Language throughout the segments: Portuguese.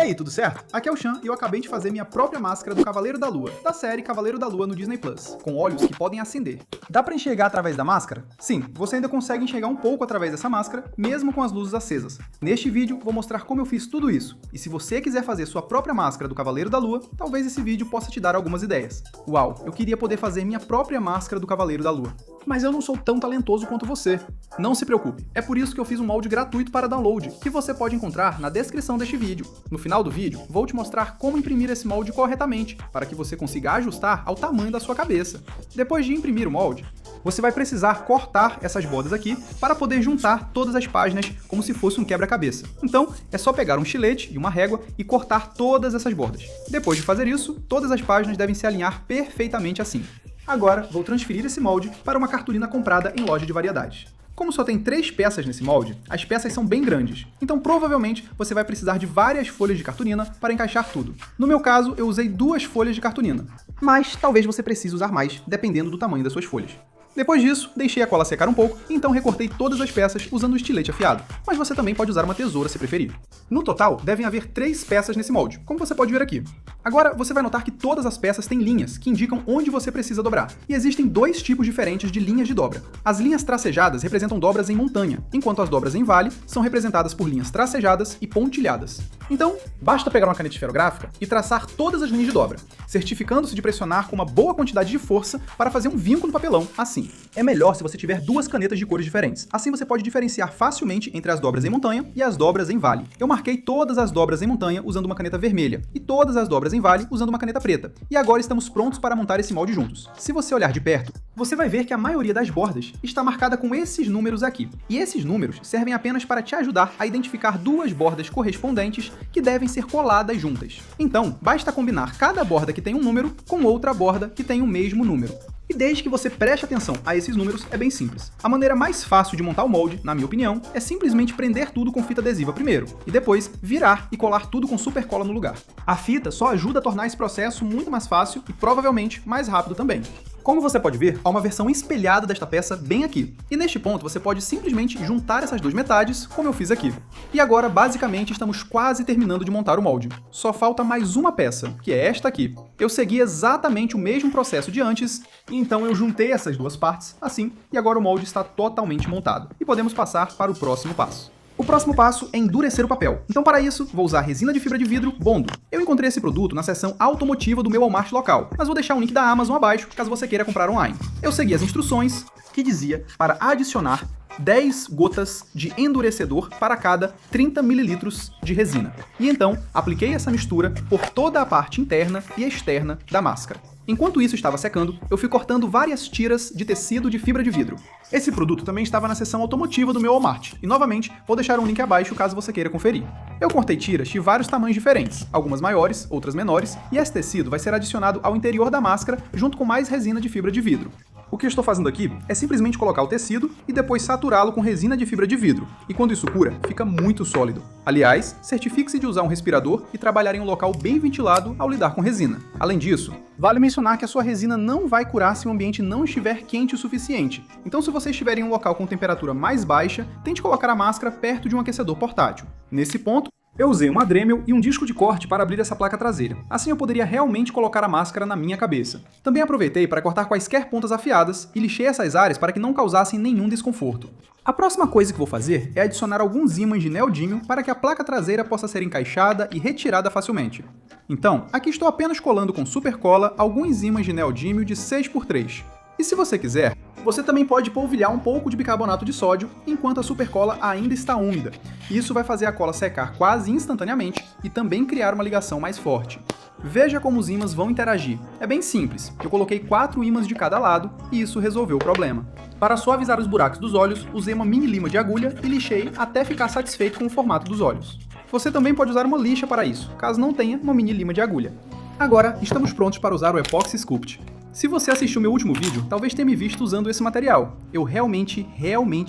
aí, tudo certo? Aqui é o Chan e eu acabei de fazer minha própria máscara do Cavaleiro da Lua, da série Cavaleiro da Lua no Disney Plus, com olhos que podem acender. Dá pra enxergar através da máscara? Sim, você ainda consegue enxergar um pouco através dessa máscara, mesmo com as luzes acesas. Neste vídeo, vou mostrar como eu fiz tudo isso, e se você quiser fazer sua própria máscara do Cavaleiro da Lua, talvez esse vídeo possa te dar algumas ideias. Uau, eu queria poder fazer minha própria máscara do Cavaleiro da Lua. Mas eu não sou tão talentoso quanto você. Não se preocupe, é por isso que eu fiz um molde gratuito para download, que você pode encontrar na descrição deste vídeo. No final do vídeo, vou te mostrar como imprimir esse molde corretamente, para que você consiga ajustar ao tamanho da sua cabeça. Depois de imprimir o molde, você vai precisar cortar essas bordas aqui para poder juntar todas as páginas como se fosse um quebra-cabeça. Então, é só pegar um estilete e uma régua e cortar todas essas bordas. Depois de fazer isso, todas as páginas devem se alinhar perfeitamente assim. Agora, vou transferir esse molde para uma cartolina comprada em loja de variedades. Como só tem 3 peças nesse molde, as peças são bem grandes, então provavelmente você vai precisar de várias folhas de cartolina para encaixar tudo. No meu caso, eu usei 2 folhas de cartolina, mas talvez você precise usar mais, dependendo do tamanho das suas folhas. Depois disso, deixei a cola secar um pouco, e então recortei todas as peças usando o estilete afiado, mas você também pode usar uma tesoura se preferir. No total, devem haver 3 peças nesse molde, como você pode ver aqui. Agora, você vai notar que todas as peças têm linhas, que indicam onde você precisa dobrar. E existem 2 tipos diferentes de linhas de dobra. As linhas tracejadas representam dobras em montanha, enquanto as dobras em vale são representadas por linhas tracejadas e pontilhadas. Então, basta pegar uma caneta esferográfica e traçar todas as linhas de dobra, certificando-se de pressionar com uma boa quantidade de força para fazer um vinco no papelão, assim. É melhor se você tiver 2 canetas de cores diferentes. Assim você pode diferenciar facilmente entre as dobras em montanha e as dobras em vale. Eu marquei todas as dobras em montanha usando uma caneta vermelha e todas as dobras em vale usando uma caneta preta. E agora estamos prontos para montar esse molde juntos. Se você olhar de perto, você vai ver que a maioria das bordas está marcada com esses números aqui. E esses números servem apenas para te ajudar a identificar 2 bordas correspondentes que devem ser coladas juntas. Então, basta combinar cada borda que tem um número com outra borda que tem o mesmo número. E desde que você preste atenção a esses números, é bem simples. A maneira mais fácil de montar o molde, na minha opinião, é simplesmente prender tudo com fita adesiva primeiro, e depois virar e colar tudo com super cola no lugar. A fita só ajuda a tornar esse processo muito mais fácil e provavelmente mais rápido também. Como você pode ver, há uma versão espelhada desta peça bem aqui. E neste ponto você pode simplesmente juntar essas 2 metades, como eu fiz aqui. E agora, basicamente, estamos quase terminando de montar o molde. Só falta mais uma peça, que é esta aqui. Eu segui exatamente o mesmo processo de antes, e então eu juntei essas 2 partes, assim, e agora o molde está totalmente montado. E podemos passar para o próximo passo. O próximo passo é endurecer o papel. Então, para isso, vou usar resina de fibra de vidro Bondo. Eu encontrei esse produto na seção automotiva do meu Walmart local, mas vou deixar o link da Amazon abaixo, caso você queira comprar online. Eu segui as instruções, que dizia para adicionar 10 gotas de endurecedor para cada 30 ml de resina. E então, apliquei essa mistura por toda a parte interna e externa da máscara. Enquanto isso estava secando, eu fui cortando várias tiras de tecido de fibra de vidro. Esse produto também estava na seção automotiva do meu Walmart, e novamente, vou deixar um link abaixo caso você queira conferir. Eu cortei tiras de vários tamanhos diferentes, algumas maiores, outras menores, e esse tecido vai ser adicionado ao interior da máscara junto com mais resina de fibra de vidro. O que eu estou fazendo aqui é simplesmente colocar o tecido e depois saturá-lo com resina de fibra de vidro, e quando isso cura, fica muito sólido. Aliás, certifique-se de usar um respirador e trabalhar em um local bem ventilado ao lidar com resina. Além disso, vale mencionar que a sua resina não vai curar se o ambiente não estiver quente o suficiente. Então, se você estiver em um local com temperatura mais baixa, tente colocar a máscara perto de um aquecedor portátil. Nesse ponto, eu usei uma Dremel e um disco de corte para abrir essa placa traseira. Assim eu poderia realmente colocar a máscara na minha cabeça. Também aproveitei para cortar quaisquer pontas afiadas e lixei essas áreas para que não causassem nenhum desconforto. A próxima coisa que vou fazer é adicionar alguns ímãs de neodímio para que a placa traseira possa ser encaixada e retirada facilmente. Então, aqui estou apenas colando com super cola alguns ímãs de neodímio de 6x3. E se você quiser, você também pode polvilhar um pouco de bicarbonato de sódio enquanto a supercola ainda está úmida. Isso vai fazer a cola secar quase instantaneamente e também criar uma ligação mais forte. Veja como os ímãs vão interagir. É bem simples, eu coloquei 4 ímãs de cada lado e isso resolveu o problema. Para suavizar os buracos dos olhos, usei uma mini lima de agulha e lixei até ficar satisfeito com o formato dos olhos. Você também pode usar uma lixa para isso, caso não tenha uma mini lima de agulha. Agora, estamos prontos para usar o Epoxy Sculpt. Se você assistiu meu último vídeo, talvez tenha me visto usando esse material. Eu realmente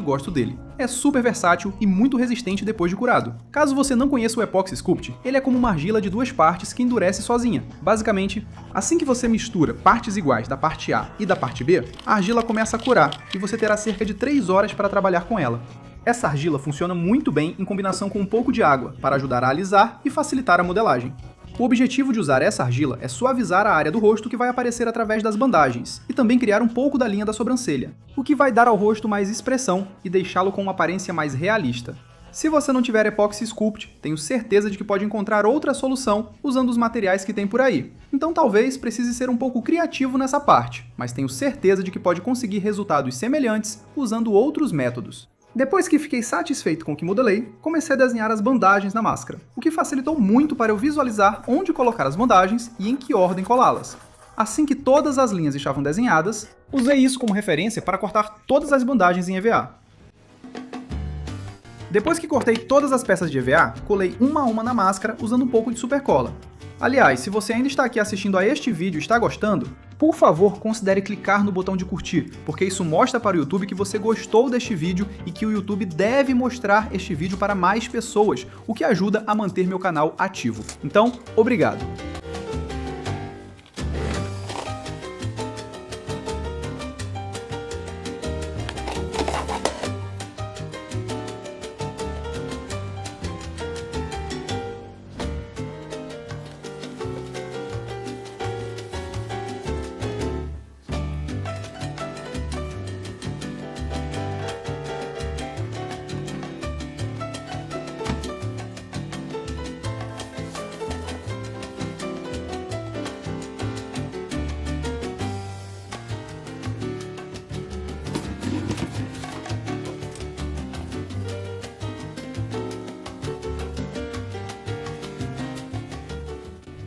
gosto dele. É super versátil e muito resistente depois de curado. Caso você não conheça o Epoxy Sculpt, ele é como uma argila de 2 partes que endurece sozinha. Basicamente, assim que você mistura partes iguais da parte A e da parte B, a argila começa a curar e você terá cerca de 3 horas para trabalhar com ela. Essa argila funciona muito bem em combinação com um pouco de água, para ajudar a alisar e facilitar a modelagem. O objetivo de usar essa argila é suavizar a área do rosto que vai aparecer através das bandagens, e também criar um pouco da linha da sobrancelha, o que vai dar ao rosto mais expressão e deixá-lo com uma aparência mais realista. Se você não tiver Epoxy Sculpt, tenho certeza de que pode encontrar outra solução usando os materiais que tem por aí. Então talvez precise ser um pouco criativo nessa parte, mas tenho certeza de que pode conseguir resultados semelhantes usando outros métodos. Depois que fiquei satisfeito com o que modelei, comecei a desenhar as bandagens na máscara, o que facilitou muito para eu visualizar onde colocar as bandagens e em que ordem colá-las. Assim que todas as linhas estavam desenhadas, usei isso como referência para cortar todas as bandagens em EVA. Depois que cortei todas as peças de EVA, colei uma a uma na máscara usando um pouco de supercola. Aliás, se você ainda está aqui assistindo a este vídeo e está gostando, por favor, considere clicar no botão de curtir, porque isso mostra para o YouTube que você gostou deste vídeo e que o YouTube deve mostrar este vídeo para mais pessoas, o que ajuda a manter meu canal ativo. Então, obrigado!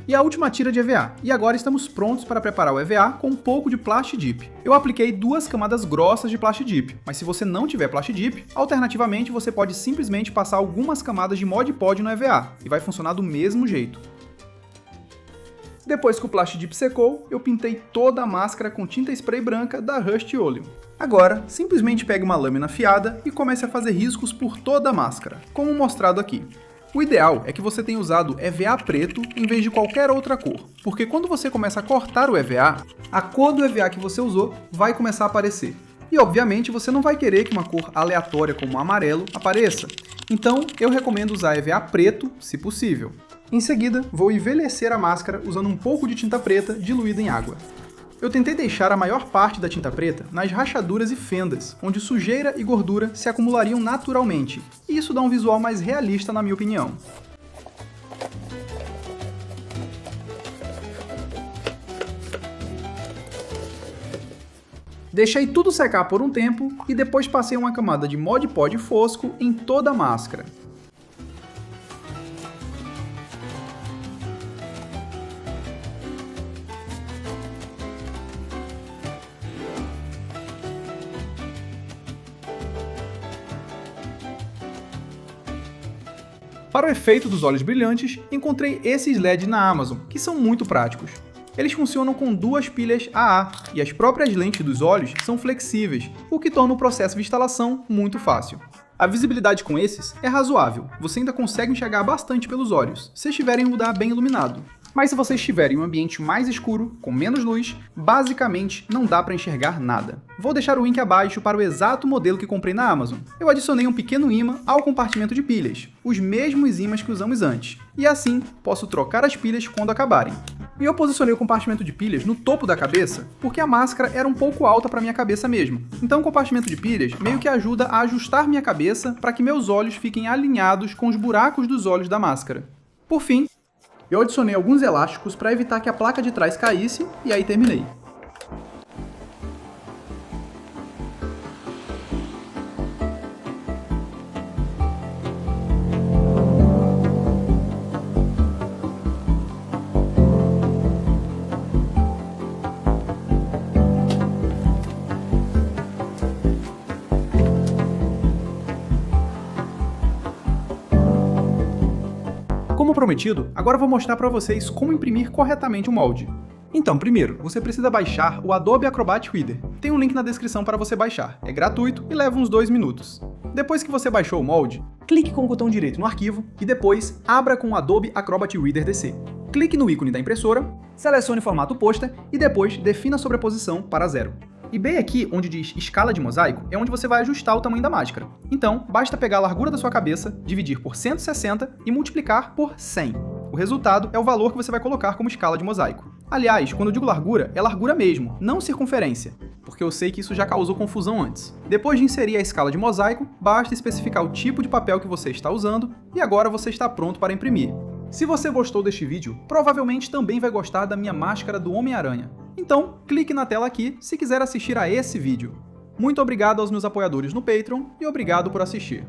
E a última tira de EVA. E agora estamos prontos para preparar o EVA com um pouco de Plasti Dip. Eu apliquei 2 camadas grossas de Plasti Dip, mas se você não tiver Plasti Dip, alternativamente você pode simplesmente passar algumas camadas de Mod Podge no EVA, e vai funcionar do mesmo jeito. Depois que o Plasti Dip secou, eu pintei toda a máscara com tinta spray branca da Rust Oleum. Agora, simplesmente pegue uma lâmina afiada e comece a fazer riscos por toda a máscara, como mostrado aqui. O ideal é que você tenha usado EVA preto em vez de qualquer outra cor, porque quando você começa a cortar o EVA, a cor do EVA que você usou vai começar a aparecer. E obviamente você não vai querer que uma cor aleatória como o amarelo apareça, então eu recomendo usar EVA preto, se possível. Em seguida, vou envelhecer a máscara usando um pouco de tinta preta diluída em água. Eu tentei deixar a maior parte da tinta preta nas rachaduras e fendas, onde sujeira e gordura se acumulariam naturalmente, e isso dá um visual mais realista na minha opinião. Deixei tudo secar por um tempo e depois passei uma camada de Mod Podge fosco em toda a máscara. Para o efeito dos olhos brilhantes, encontrei esses LEDs na Amazon, que são muito práticos. Eles funcionam com 2 pilhas AA, e as próprias lentes dos olhos são flexíveis, o que torna o processo de instalação muito fácil. A visibilidade com esses é razoável, você ainda consegue enxergar bastante pelos olhos, se estiver em um lugar bem iluminado. Mas se você estiver em um ambiente mais escuro, com menos luz, basicamente não dá para enxergar nada. Vou deixar o link abaixo para o exato modelo que comprei na Amazon. Eu adicionei um pequeno ímã ao compartimento de pilhas, os mesmos ímãs que usamos antes, e assim posso trocar as pilhas quando acabarem. E eu posicionei o compartimento de pilhas no topo da cabeça, porque a máscara era um pouco alta para minha cabeça mesmo. Então o compartimento de pilhas meio que ajuda a ajustar minha cabeça para que meus olhos fiquem alinhados com os buracos dos olhos da máscara. Por fim, eu adicionei alguns elásticos para evitar que a placa de trás caísse, e aí terminei. Como prometido, agora vou mostrar para vocês como imprimir corretamente o molde. Então, primeiro, você precisa baixar o Adobe Acrobat Reader. Tem um link na descrição para você baixar. É gratuito e leva uns 2 minutos. Depois que você baixou o molde, clique com o botão direito no arquivo e depois abra com o Adobe Acrobat Reader DC. Clique no ícone da impressora, selecione o formato pôster e depois defina a sobreposição para 0. E bem aqui, onde diz escala de mosaico, é onde você vai ajustar o tamanho da máscara. Então, basta pegar a largura da sua cabeça, dividir por 160 e multiplicar por 100. O resultado é o valor que você vai colocar como escala de mosaico. Aliás, quando eu digo largura, é largura mesmo, não circunferência, porque eu sei que isso já causou confusão antes. Depois de inserir a escala de mosaico, basta especificar o tipo de papel que você está usando e agora você está pronto para imprimir. Se você gostou deste vídeo, provavelmente também vai gostar da minha máscara do Homem-Aranha. Então, clique na tela aqui se quiser assistir a esse vídeo. Muito obrigado aos meus apoiadores no Patreon e obrigado por assistir.